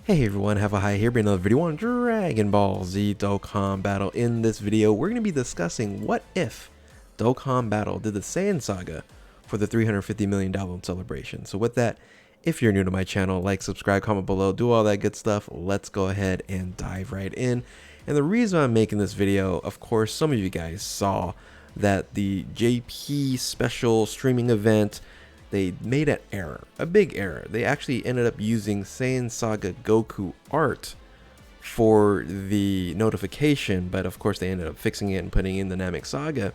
Hey everyone, have a hi here, bringing another video on Dragon Ball Z Dokkan Battle. In this video, we're going to be discussing what if Dokkan Battle did the Saiyan Saga for the $350 million celebration. So with that, if you're new to my channel, like, subscribe, comment below, do all that good stuff. Let's go ahead and dive right in. And the reason I'm making this video, of course, some of you guys saw that the JP special streaming event, they made an error, a big error. They actually ended up using Saiyan Saga Goku art for the notification, but of course they ended up fixing it and putting in the Namek Saga.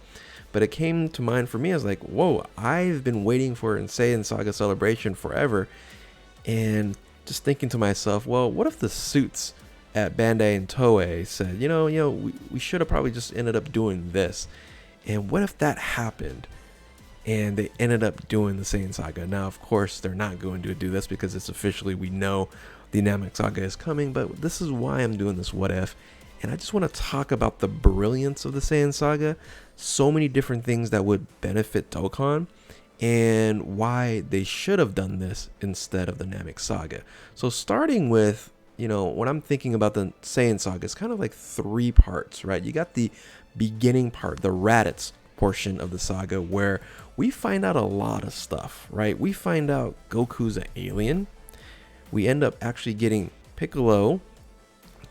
But it came to mind for me, I was like, whoa, I've been waiting for a Saiyan Saga celebration forever. And just thinking to myself, well, what if the suits at Bandai and Toei said, we should have probably just ended up doing this. And what if that happened? And they ended up doing the Saiyan Saga. Now, of course, they're not going to do this because it's officially, we know the Namek Saga is coming, but this is why I'm doing this what if. And I just want to talk about the brilliance of the Saiyan Saga, so many different things that would benefit Dokkan, and why they should have done this instead of the Namek Saga. So starting with, when I'm thinking about the Saiyan Saga, it's kind of like three parts, right? You got the beginning part, the Raditz portion of the saga, where we find out a lot of stuff, right? We find out Goku's an alien. We end up actually getting Piccolo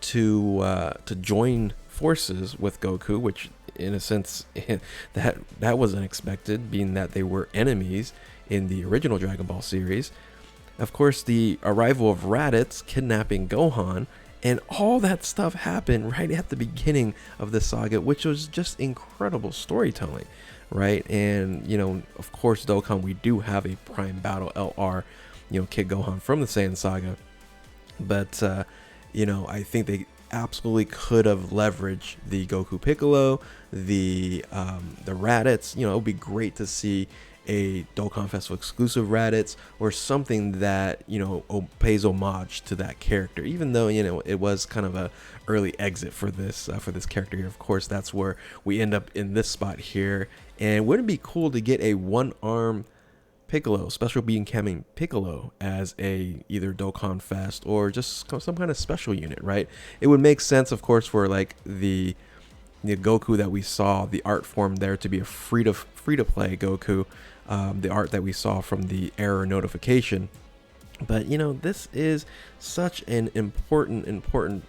to join forces with Goku, which in a sense that was unexpected, being that they were enemies in the original Dragon Ball series. Of course, the arrival of Raditz kidnapping Gohan, and all that stuff happened right at the beginning of the saga, which was just incredible storytelling, right? And, of course, Dokkan, we do have a Prime Battle LR, Kid Gohan from the Saiyan Saga. But, I think they absolutely could have leveraged the Goku Piccolo, the Raditz. It would be great to see a Dokkan Festival exclusive Raditz, or something that pays homage to that character, even though it was kind of a early exit for this character here. Of course, that's where we end up in this spot here. And wouldn't it be cool to get a one-arm Piccolo, special being camming Piccolo, as a either Dokkan Fest or just some kind of special unit, right? It would make sense, of course, for like the Goku that we saw, the art form there, to be a free to play Goku, the art that we saw from the error notification. But this is such an important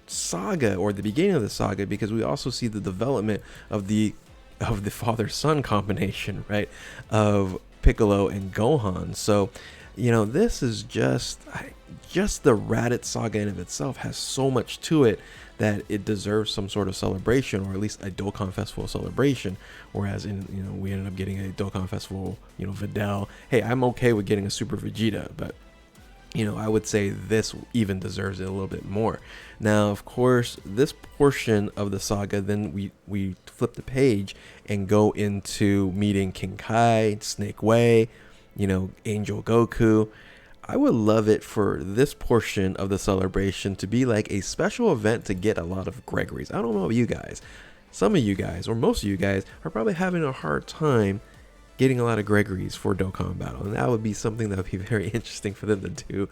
saga, or the beginning of the saga, because we also see the development of the father-son combination, right, of Piccolo and Gohan. So this is just the Raditz saga in of itself has so much to it that it deserves some sort of celebration, or at least a Dokkan Festival celebration. Whereas we ended up getting a Dokkan Festival, Videl. Hey, I'm okay with getting a Super Vegeta, but I would say this even deserves it a little bit more. Now, of course, this portion of the saga, then we flip the page and go into meeting King Kai, Snake Way, Angel Goku. I would love it for this portion of the celebration to be like a special event to get a lot of Gregories. I don't know about you guys. Some of you guys, or most of you guys, are probably having a hard time getting a lot of Gregories for Dokkan Battle, and that would be something that would be very interesting for them to do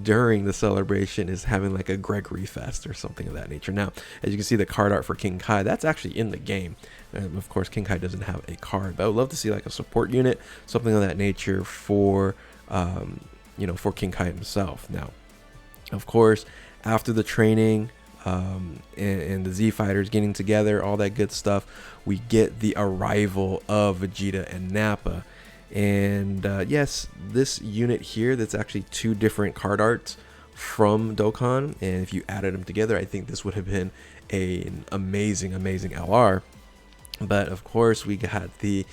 during the celebration, is having like a Gregory Fest or something of that nature. Now, as you can see, the card art for King Kai, that's actually in the game, and of course King Kai doesn't have a card, but I would love to see like a support unit, something of that nature for for King Kai himself. Now, of course, after the training and the Z Fighters getting together, all that good stuff, we get the arrival of Vegeta and Nappa. And yes, this unit here, that's actually two different card arts from Dokkan, and if you added them together, I think this would have been an amazing LR. But of course, we got the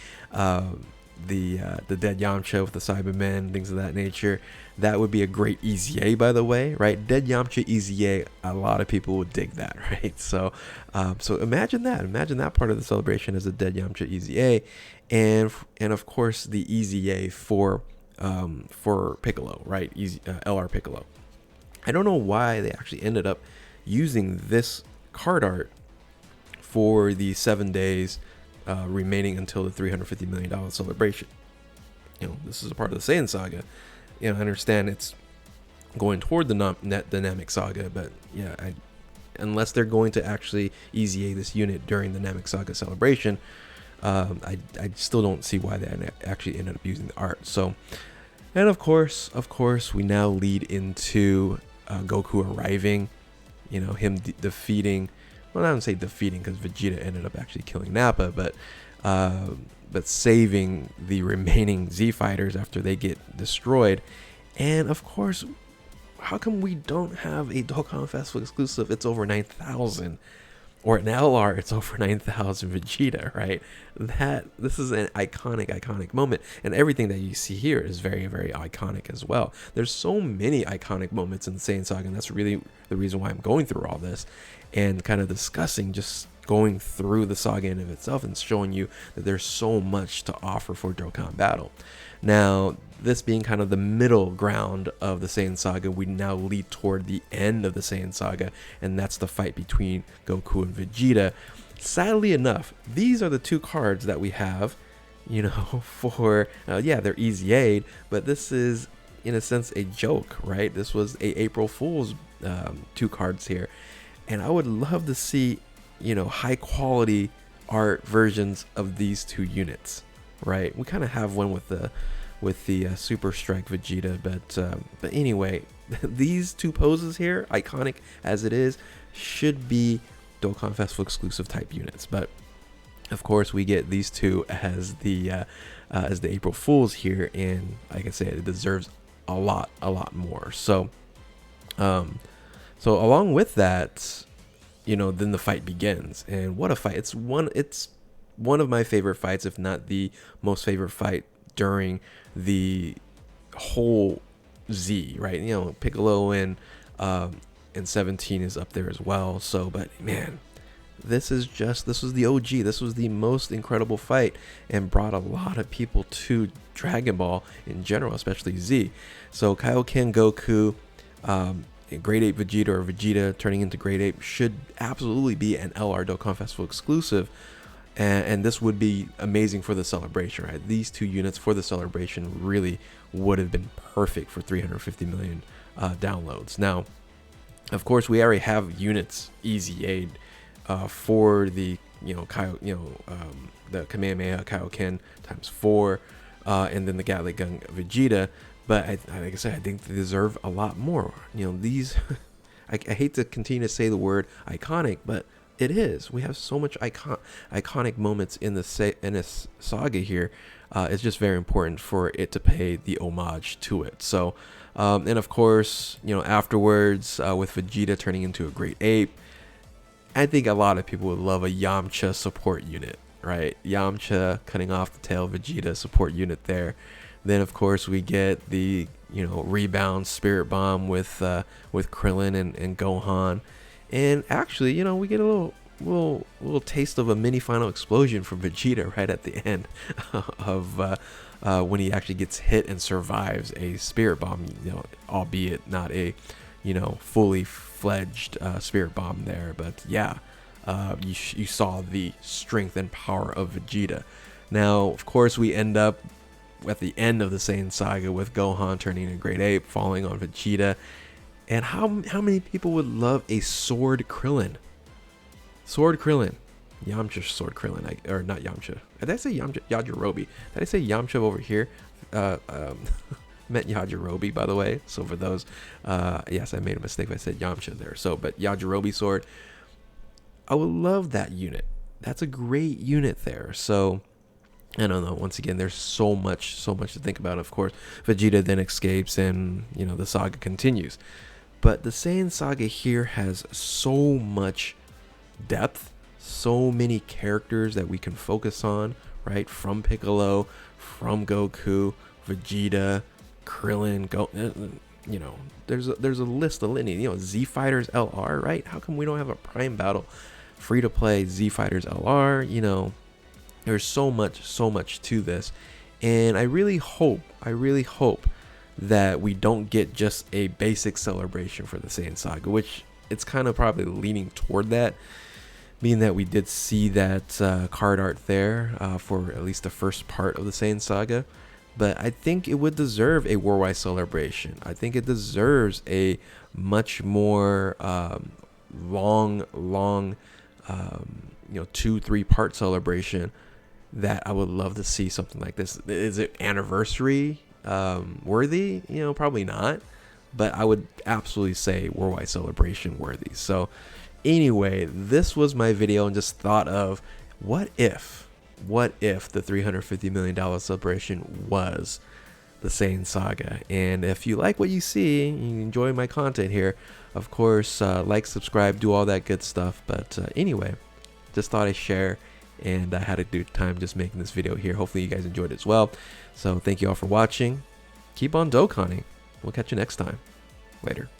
dead Yamcha with the Cybermen, things of that nature. That would be a great EZA, by the way, right? Dead Yamcha EZA, a lot of people would dig that, right? So so imagine that part of the celebration as a dead Yamcha EZA, and of course the EZA for Piccolo, right? LR Piccolo. I don't know why they actually ended up using this card art for the 7 days remaining until the $350 million celebration. This is a part of the Saiyan Saga. I understand it's going toward the Namek Saga. But yeah, unless they're going to actually EZA this unit during the Namek Saga celebration, I still don't see why they actually ended up using the art. So, and of course, we now lead into Goku arriving. You know, him defeating. Well, I don't say defeating because Vegeta ended up actually killing Nappa, but saving the remaining Z fighters after they get destroyed. And of course, how come we don't have a Dokkan Festival exclusive? It's over 9,000, or an LR, it's over 9,000 Vegeta, right? This is an iconic moment, and everything that you see here is very, very iconic as well. There's so many iconic moments in the Saiyan Saga, and that's really the reason why I'm going through all this and kind of discussing, just going through the saga in of itself and showing you that there's so much to offer for Dokkan Battle. Now, this being kind of the middle ground of the Saiyan Saga, we now lead toward the end of the Saiyan Saga, and that's the fight between Goku and Vegeta. Sadly enough, these are the two cards that we have, you know, for, yeah, they're EZA'd, but this is, in a sense, a joke, right? This was a April Fool's two cards here, and I would love to see, you know, high quality art versions of these two units, right? We kind of have one with the Super Strike Vegeta, but anyway, these two poses here, iconic as it is, should be Dokkan Festival exclusive type units. But of course, we get these two as the April Fools here, and like I said, it deserves a lot more. So so along with that, you know, then the fight begins, and what a fight! It's one of my favorite fights, if not the most favorite fight during the whole Z, right? You know, Piccolo and 17 is up there as well. So, but man, this was the OG. This was the most incredible fight, and brought a lot of people to Dragon Ball in general, especially Z. So Kaioken Goku, Grade 8 Vegeta, or Vegeta turning into Grade 8, should absolutely be an LR Dokkan Festival exclusive. And this would be amazing for the celebration, right? These two units for the celebration really would have been perfect for 350 million downloads. Now, of course, we already have units EZA'd for the the Kamehameha Kaioken ×4, and then the Gatling Gun Vegeta. But like I said, I think they deserve a lot more. You know, these I hate to continue to say the word iconic, but it is. We have so much iconic moments in this saga here. It's just very important for it to pay the homage to it. So, and of course, you know, afterwards, with Vegeta turning into a Great Ape, I think a lot of people would love a Yamcha support unit, right? Yamcha cutting off the tail Vegeta support unit there. Then of course we get the, you know, rebound Spirit Bomb with Krillin and Gohan. And actually, you know, we get a little taste of a mini final explosion from Vegeta right at the end of when he actually gets hit and survives a Spirit Bomb, you know, albeit not a, you know, fully fledged Spirit Bomb there. But yeah, you saw the strength and power of Vegeta. Now, of course, we end up at the end of the Saiyan Saga with Gohan turning into Great Ape, falling on Vegeta. And how many people would love a Sword Krillin? Sword Krillin. Yamcha Sword Krillin. Or not Yamcha. Did I say Yamcha? Yajirobe. Did I say Yamcha over here? Meant Yajirobe, by the way. So for those, yes, I made a mistake if I said Yamcha there. So, but Yajirobe Sword. I would love that unit. That's a great unit there. So, I don't know. Once again, there's so much to think about. Of course, Vegeta then escapes, and you know the saga continues. But the Saiyan Saga here has so much depth, so many characters that we can focus on, right? From Piccolo, from Goku, Vegeta, Krillin, you know, there's a list of lineage. You know, Z Fighters LR, right? How come we don't have a Prime Battle free to play Z Fighters LR? You know, there's so much to this, and I really hope that we don't get just a basic celebration for the Saiyan Saga, which it's kind of probably leaning toward that, being that we did see that card art there for at least the first part of the Saiyan Saga. but I think it would deserve a worldwide celebration. I think it deserves a much more long, you know, 2-3 part celebration. That I would love to see something like this. Is it anniversary worthy? You know, probably not, but I would absolutely say worldwide celebration worthy. So anyway, this was my video, and just thought of what if the $350 million celebration was the Saiyan Saga. And if you like what you see, you enjoy my content here, of course, like, subscribe, do all that good stuff. But anyway, just thought I'd share, and I had a good time just making this video here. Hopefully you guys enjoyed it as well. So thank you all for watching. Keep on Dokkaning. We'll catch you next time. Later.